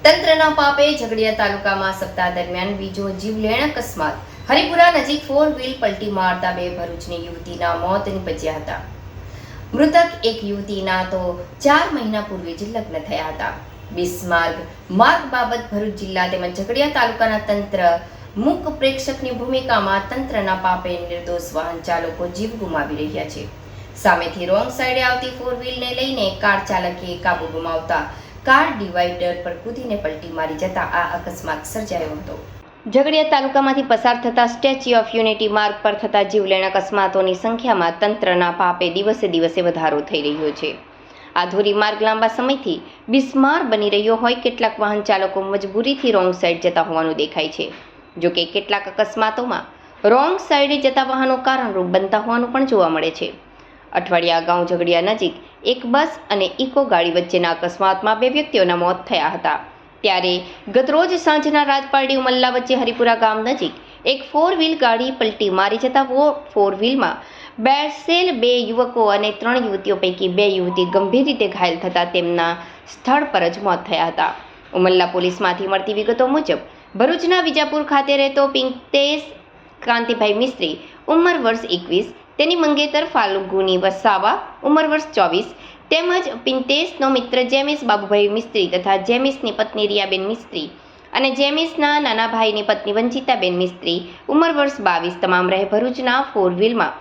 તંત્રના પાપે ઝઘડિયા તાલુકામાં સપ્તાહ દરમિયાન બીજો જીવલેણ અકસ્માત. હરિપુરા નજીક 4 વ્હીલ પલટી મારતા બે ભરૂચની યુવતીના મોત નિપજ્યા હતા. મૃતક એક યુવતીના તો 4 મહિના પૂર્વે જ લગ્ન થયા હતા. બિસ્માર્ગ માર્ગ બાબત ભરૂચ જિલ્લા તેમજ ઝઘડિયા તાલુકાના તંત્ર મૂક પ્રેક્ષકની ભૂમિકામાં તંત્રના પાપે નિર્દોષ વાહન ચાલકો જીવ ગુમાવી રહ્યા છે. સામેથી રોંગ સાઈડે આવતી 4 વ્હીલને લઈને કાર ચાલકે કાબુ ગુમાવતા કાર ડિવાઈડર પર કૂદીને પલટી મારી જતા આ અકસ્માત સર્જાયો હતો. ઝઘડિયા તાલુકામાંથી પસાર થતા સ્ટેચ્યુ ઓફ યુનિટી માર્ગ પર થતા જીવલેણ અકસ્માતોની સંખ્યામાં તંત્રના પાપે દિવસે દિવસે વધારો થઈ રહ્યો છે. આ ધોરીમાર્ગ લાંબા સમયથી બિસ્માર બની રહ્યો હોય કેટલાક વાહન ચાલકો મજબૂરીથી રોંગ સાઈડ જતા હોવાનું દેખાય છે. જોકે કેટલાક અકસ્માતોમાં રોંગ સાઈડે જતા વાહનો કારણરૂપ બનતા હોવાનું પણ જોવા મળે છે. અઠવાડિયા અગાઉ ઝઘડિયા નજીક એક બસ અને ઇકો ગાડી વચ્ચેના અકસ્માતમાં 2 વ્યક્તિઓના મોત થયા હતા. ત્યારે ગતરોજ સાંજના રાજપારડી ઉમલ્લા વચ્ચે હરિપુરા ગામ નજીક એક 4 વ્હીલ ગાડી પલટી મારી જતા 4 વ્હીલમાં બેસેલ 2 યુવકો અને 3 યુવતીઓ પૈકી 2 યુવતી ગંભીર રીતે ઘાયલ થતા તેમના સ્થળ પર જ મોત થયા હતા. ઉમલ્લા પોલીસમાંથી મળતી વિગતો મુજબ ભરૂચના વિજાપુર ખાતે રહેતો પિંતેશ કાંતિભાઈ મિસ્ત્રી ઉંમર વર્ષ 21, તેની મંગેતર ફાલ્ગુની વસાવા ઉંમર વર્ષ 24 તેમજ પિંતેશનો મિત્ર જેમિસ બાબુભાઈ મિસ્ત્રી તથા જેમિસની પત્ની રિયાબેન મિસ્ત્રી અને જેમિસના નાના ભાઈની પત્ની વંચિતાબેન મિસ્ત્રી ઉંમર વર્ષ 22 તમામ રહે ભરૂચના 4 વ્હીલમાં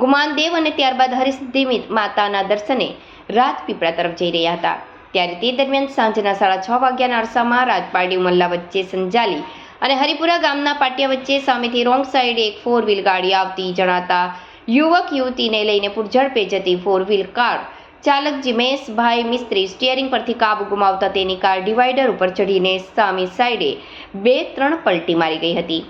ગુમાનદેવ અને ત્યારબાદ હરિસિદ્ધિ માતાના દર્શને રાજપીપળા તરફ જઈ રહ્યા હતા. ત્યારે તે દરમિયાન સાંજના 6:30 વાગ્યાના અરસામાં રાજપારડી ઉમલ્લા વચ્ચે સંજાલી અને હરિપુરા ગામના પાટિયા વચ્ચે સામેથી રોંગ સાઈડે એક 4 વ્હીલ ગાડી આવતી જણાતા યુવક યુવતીને લઈને પૂરઝડપે જતી 4 વ્હીલ કાર ચાલક જીમેશભાઈ મિસ્ત્રી સ્ટીયરિંગ પરથી કાબુ ગુમાવતા તેની કાર ડિવાઈડર ઉપર ચડીને સામી સાઈડે 2-3 પલટી મારી ગઈ હતી.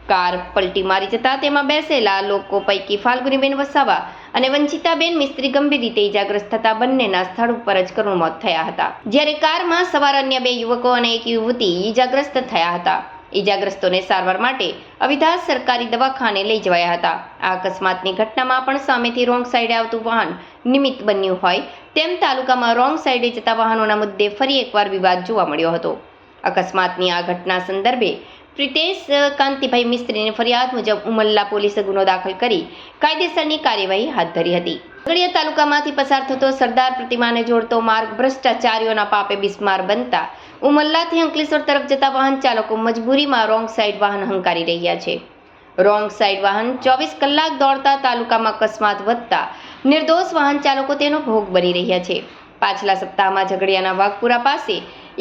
કાર પલટી મારી જતા તેમાં બેસેલા લોકો પૈકી ફાલ્ગુનીબેન વસાવા અને વંચિતાબેન મિસ્ત્રી ગંભીર રીતે ઇજાગ્રસ્ત થતા બંનેના સ્થળ ઉપર જ કરુણ મોત થયા હતા. જ્યારે કારમાં સવાર અન્ય 2 યુવકો અને એક યુવતી ઇજાગ્રસ્ત થયા હતા. ઇજાગ્રસ્તોને સારવાર માટે અવિધાસ સરકારી દવાખાને લઈ જવાયા હતા. આ અકસ્માતની ઘટનામાં પણ સામેથી રોંગ સાઈડે આવતું વાહન નિમિત્ત બન્યું હોય તેમ તાલુકામાં રોંગ સાઈડે જતા વાહનોના મુદ્દે ફરી એકવાર વિવાદ જોવા મળ્યો હતો. અકસ્માતની આ ઘટના સંદર્ભે પ્રિતેશ કાંતિભાઈ મિસ્ત્રીની ફરિયાદ મુજબ ઉમલ્લા પોલીસે ગુનો દાખલ કરી કાયદેસરની કાર્યવાહી હાથ ધરી હતી. ઝઘડિયા તાલુકામાંથી પસાર થતો સરદાર પ્રતિમાને જોડતો માર્ગ ભ્રષ્ટાચારીઓના પાપે બિસ્માર બનતા ઉમલ્લાથી અંકલેશ્વર તરફ જતા વાહન ચાલકો મજબૂરીમાં રોંગ સાઈડ વાહન હંકારી રહ્યા છે. રોંગ સાઈડ વાહન 24 કલાક દોડતા તાલુકામાં અકસ્માત વધતા નિર્દોષ વાહન ચાલકો તેનો ભોગ બની રહ્યા છે. પાછલા સપ્તાહમાં ઝઘડિયાના વાઘપુરા પાસે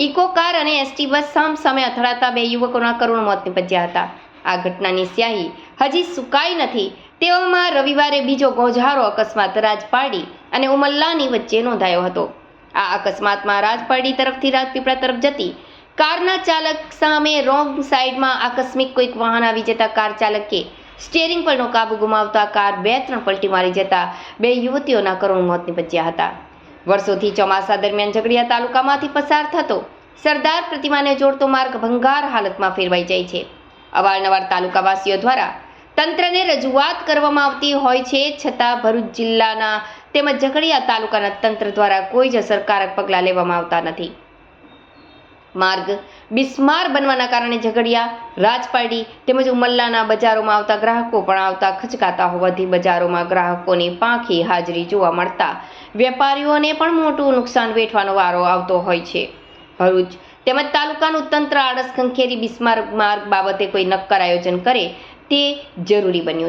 ઇકો કાર અને એસટી બસ સામસામે અથડાતા 2 યુવકોના કરુણ મોત નિપજ્યા હતા. આ ઘટનાની સ્યાહી હજી સુકાઈ નથી તેવામાં રવિવારે બીજો ગોઝારો અકસ્માત રાજપારડી અને ઉમલ્લાની વચ્ચે નોંધાયો હતો. આ અકસ્માતમાં રાજપારડી તરફથી રાજપીપળા તરફ જતી કારના ચાલક સામે રોંગ સાઈડમાં આકસ્મિક કોઈક વાહન આવી જતા કાર ચાલકે સ્ટીયરિંગ પરનો કાબુ ગુમાવતા કાર 2-3 પલટી મારી જતા 2 યુવતીઓના કરુણ મોત નિપજ્યા હતા. વર્ષોથી ચોમાસા દરમિયાન ઝઘડિયા તાલુકામાંથી પસાર થતો સરદાર પ્રતિમાને જોડતો માર્ગ ભંગાર હાલતમાં ફેરવાઈ જાય છે. અવારનવાર તાલુકાવાસીઓ દ્વારા તંત્રને રજૂઆત કરવામાં આવતી હોય છે, છતાં ભરૂચ જિલ્લાના તેમજ ઝઘડિયા તાલુકાના તંત્ર દ્વારા કોઈ જ અસરકારક પગલાં લેવામાં આવતા નથી. માર્ગ બિસ્માર બનવાના કારણે ઝઘડિયા, રાજપારડી તેમજ ઉમલ્લાના બજારોમાં આવતા ગ્રાહકો પણ આવતા ખચકાતા હોવાથી બજારોમાં ગ્રાહકોની પાંખી હાજરી જોવા મળતા વેપારીઓને પણ મોટું નુકસાન વેઠવાનો વારો આવતો હોય છે. ભરૂચ તેમજ તાલુકાનું તંત્ર આળસ ખંખેરી બિસ્માર માર્ગ બાબતે કોઈ નક્કર આયોજન કરે તે જરૂરી બન્યું